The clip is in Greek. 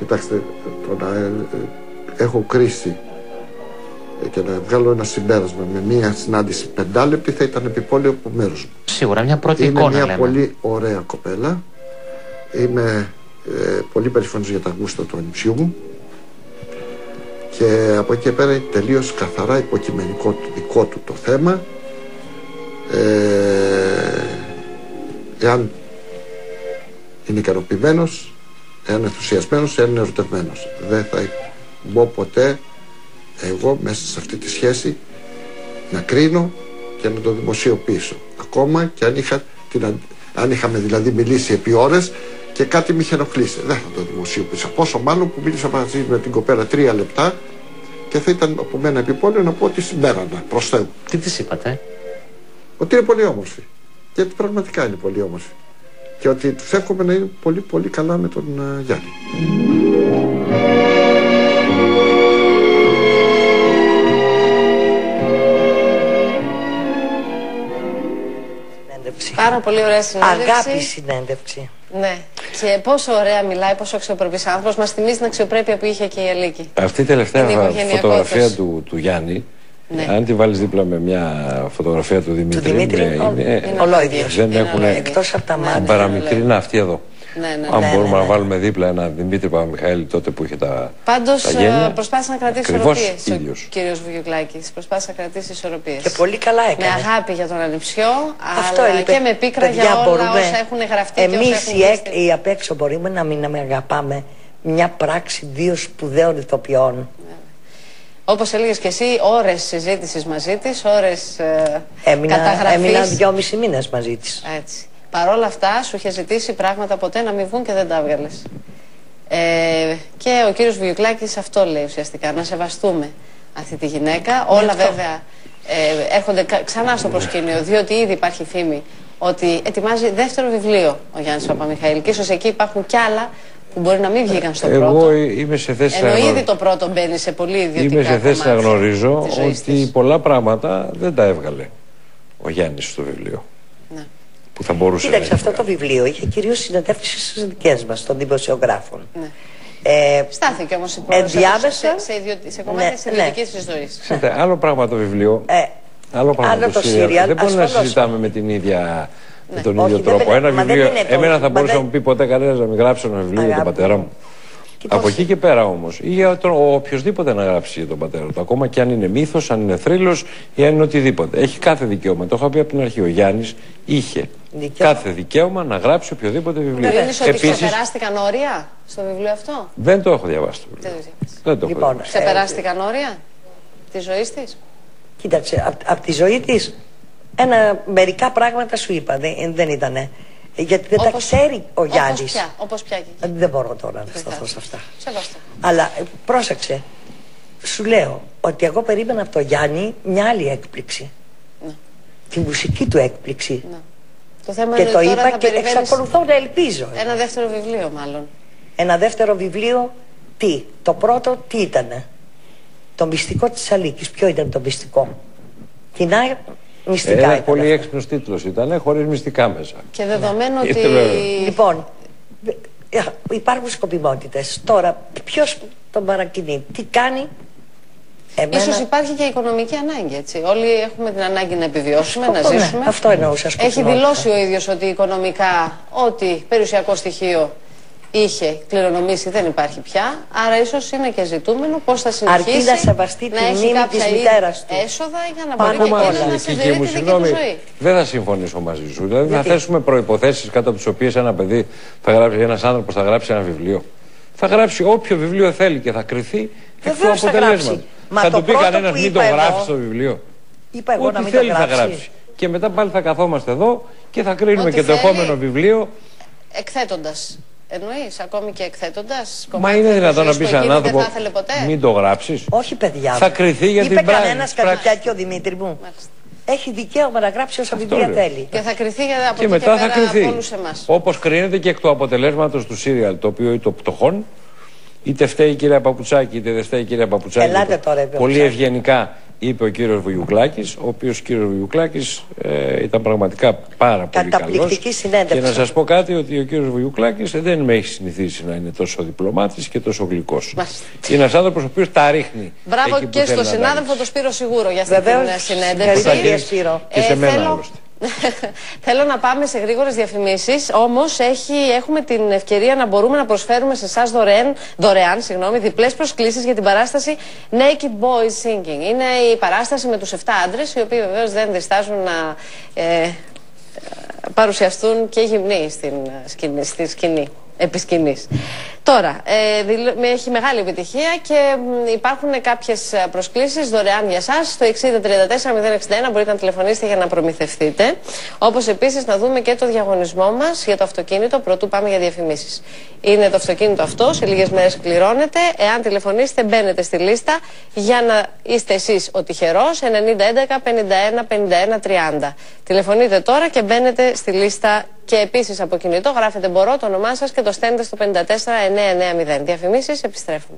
Κοιτάξτε, το να έχω κρίση και να βγάλω ένα συμπέρασμα με μια συνάντηση 5 λεπτή θα ήταν επιπόλαιο από μέρους μου. Σίγουρα, μια πρώτη είναι εικόνα. Είναι μια λέμε. πολύ ωραία κοπέλα. Είμαι πολύ περήφανος για τα γούστα του ανιψιού μου. Και από εκεί και πέρα είναι τελείως καθαρά υποκειμενικό το δικό του το θέμα. Εάν είναι ικανοποιημένος, εάν ενθουσιασμένος, εάν είναι ερωτευμένος. Δεν θα μπω ποτέ εγώ μέσα σε αυτή τη σχέση να κρίνω και να το δημοσιοποιήσω. Ακόμα και αν είχαμε δηλαδή μιλήσει επί ώρες και κάτι με είχε ενοχλήσει. Δεν θα το δημοσιοποιήσω. Πόσο μάλλον που μίλησα μαζί με την κοπέλα 3 λεπτά και θα ήταν από μένα επιπόλαιο να πω ότι συμπέρανα προς Θεού. Τι της είπατε? Ότι είναι πολύ όμορφη. Γιατί πραγματικά είναι πολύ όμορφη. Και ότι τους εύχομαι να είναι πολύ πολύ καλά με τον Γιάννη. Πάρα πολύ ωραία συνέντευξη. Αγάπη συνέντευξη. Ναι. Και πόσο ωραία μιλάει, πόσο αξιοπρεπής άνθρωπος. Μας θυμίζει την αξιοπρέπεια που είχε και η Αλίκη. Αυτή η τελευταία φωτογραφία του Γιάννη, ναι, αν τη βάλεις δίπλα με μια φωτογραφία του Δημήτρη, είναι ολόιδιος. Δεν έχουν εκτός από τα μάτια. παραμικρινά αυτή εδώ. Ναι. Αν μπορούμε να βάλουμε δίπλα ένα Δημήτρη Παπαμιχαήλ τότε που είχε τα Πάντως γένεια, προσπάθησε να κρατήσει ακριβώς ισορροπίες ίδιος. ο κύριος Βουγιουκλάκης. Προσπάθησε να κρατήσει ισορροπίες. Και πολύ καλά έκανε. Με αγάπη για τον ανιψιό, Αυτό αλλά έλειπε. και με πίκρα Παιδιά, για όλα μπορούμε, όσα έχουν γραφτεί και όσα εμείς έχουν οι απ' έξω μπορούμε να μην αγαπάμε μια πράξη 2 σπουδαίων ηθοποιών. Όπως έλεγες και εσύ, ώρες συζήτησης μαζί της, ώρες καταγραφής. Έμεινα 2,5 μήνες μαζί της. Έτσι. Παρ' όλα αυτά, σου είχε ζητήσει πράγματα ποτέ να μην βγουν και δεν τα έβγαλες. Και ο κύριος Βουγιουκλάκης αυτό λέει ουσιαστικά, να σεβαστούμε αυτή τη γυναίκα. Όλα βέβαια έρχονται ξανά στο προσκήνιο, διότι ήδη υπάρχει φήμη ότι ετοιμάζει δεύτερο βιβλίο ο Γιάννης Παπαμιχαήλ. Και ίσως εκεί υπάρχουν κι άλλα που μπορεί να μην βγήκαν στο πρώτο. Εγώ είμαι σε θέση ενώ ήδη το πρώτο μπαίνει σε πολύ ιδιωτικά είμαι σε θέση να κομμάτια γνωρίζω της ζωής ότι της. πολλά πράγματα δεν τα έβγαλε ο Γιάννης στο βιβλίο. Ναι. Που θα μπορούσε Κοίταξε, να αυτό το βιβλίο είχε κυρίως συνεντεύξεις στις δικές μας, των δημοσιογράφων. Ναι. Στάθηκε όμως σε κομμάτια της ιδιωτικής της ζωής. Ξέρετε, άλλο πράγμα το βιβλίο, άλλο πράγμα το σύριαλ. Δεν μπορούμε να συζητάμε με την ίδια, με τον ίδιο τρόπο. Ένα βιβλίο, εμένα θα μπορούσε να μου πει ποτέ κανένας να μην γράψει ένα βιβλίο για τον πατέρα μου. Από εκεί και πέρα όμως, ή για οποιοδήποτε να γράψει για τον πατέρα του, ακόμα και αν είναι μύθος, αν είναι θρύλος ή αν είναι οτιδήποτε. Έχει κάθε δικαίωμα. Το είχα πει από την αρχή. Ο Γιάννης είχε κάθε δικαίωμα να γράψει οποιοδήποτε βιβλίο. Κρίνεις ότι ξεπεράστηκαν όρια στο βιβλίο αυτό? Δεν το έχω διαβάσει το βιβλίο. Δεν το έχω διαβάσει. Ξεπεράστηκαν όρια της ζωής της? Κοίταξε, από τη ζωή της μερικά πράγματα σου είπα, δεν ήτανε. Γιατί δεν τα ξέρει ο Γιάννης. Όπως πια. Δεν μπορώ τώρα να σταθώ σε αυτά. Σεβαστό. Αλλά πρόσεξε, σου λέω ότι εγώ περίμενα από τον Γιάννη μια άλλη έκπληξη. Ναι. Τη μουσική του έκπληξη. Ναι. Το θέμα Και είναι το τώρα είπα θα και εξακολουθώ να ελπίζω. ένα δεύτερο βιβλίο μάλλον. Ένα δεύτερο βιβλίο, τι? Το πρώτο τι ήτανε? Το μυστικό της Αλίκης. Ποιο ήταν το μυστικό? Κοινά μυστικά ήταν. Πολύ έξυπνος τίτλος ήταν, χωρίς μυστικά μέσα. Και δεδομένου ότι... Λοιπόν, υπάρχουν σκοπιμότητες. Τώρα, ποιος τον παρακινεί, τι κάνει? Ίσως υπάρχει και οικονομική ανάγκη, έτσι. Όλοι έχουμε την ανάγκη να επιβιώσουμε, να ζήσουμε. Ναι, αυτό εννοούσα. Έχει δηλώσει ο ίδιος ότι οικονομικά ό,τι περιουσιακό στοιχείο είχε κληρονομήσει δεν υπάρχει πια. Άρα ίσως είναι και ζητούμενο πώς θα συνεχίσει αρκεί να σεβαστεί τη μνήμη της μητέρας του. Έσοδα για να μπορεί να συντηρεί τη δική του ζωή. Δεν θα συμφωνήσω μαζί σου. Δηλαδή θα θέσουμε προϋποθέσεις κάτω από τις οποίες ένα παιδί θα γράψει, ένας άνθρωπος θα γράψει ένα βιβλίο. Θα γράψει όποιο βιβλίο θέλει και θα κριθεί εκ του αποτελέσματος. Θα του πει κανένας μην το γράψει στο βιβλίο. Είπα εγώ να μην θέλει θα γράψει. Και μετά πάλι θα καθόμαστε εδώ και θα κρίνουμε και το επόμενο βιβλίο. Εκθέτοντας. Εννοείς, ακόμη και εκθέτοντας. Μα είναι δυνατόν να πεις έναν άνθρωπο μην το γράψεις? Όχι, παιδιά. Θα κριθεί για την πράξη. Είπε κανένας κάτι τέτοιο, Δημήτρη μου? Έχει δικαίωμα να γράψει όσα βιβλία θέλει. Και θα κριθεί από και μετά θα κριθεί. Από όλους εμάς. Όπως κρίνεται και εκ του αποτελέσματος του σύριαλ, το οποίο είναι το πτωχόν. Είτε φταίει η κυρία Παπουτσάκη, είτε δεν φταίει η κυρία Παπουτσάκη. Ελάτε τώρα, πολύ ευγενικά είπε ο κύριος Βουγιουκλάκης, ο οποίος κύριος Βουγιουκλάκης ήταν πραγματικά πάρα πολύ καλός. Καταπληκτική συνέντευξη. Και να σας πω κάτι, ότι ο κύριος Βουγιουκλάκης δεν με έχει συνηθίσει να είναι τόσο διπλωμάτης και τόσο γλυκός. Είναι ένας άνθρωπος ο οποίος τα ρίχνει. Μπράβο και στο συνάδελφο τον Σπύρο Σιγούρο για αυτή την συνέντευξη. Και σε μένα άλλωστε. Θέλω να πάμε σε γρήγορες διαφημίσεις, όμως έχουμε την ευκαιρία να μπορούμε να προσφέρουμε σε εσάς δωρεάν διπλές προσκλήσεις για την παράσταση Naked Boys Singing. Είναι η παράσταση με τους 7 άντρες, οι οποίοι βεβαίως δεν διστάζουν να παρουσιαστούν και γυμνοί στη σκηνή. Επισκηνής. Τώρα, έχει μεγάλη επιτυχία και υπάρχουν κάποιες προσκλήσεις δωρεάν για εσάς. Στο 6034-061 μπορείτε να τηλεφωνήσετε για να προμηθευτείτε. Όπως επίσης να δούμε και το διαγωνισμό μας για το αυτοκίνητο, πρωτού πάμε για διαφημίσεις. Είναι το αυτοκίνητο αυτό, σε λίγες μέρες κληρώνεται. Εάν τηλεφωνήσετε, μπαίνετε στη λίστα για να είστε εσείς ο τυχερός. 9011-51-51-30. Τηλεφωνείτε τώρα και μπαίνετε στη λίστα. Και επίσης από κινητό γράφετε μπορώ το όνομά σας και το στέλνετε στο 54990. Διαφημίσεις, επιστρέφουμε.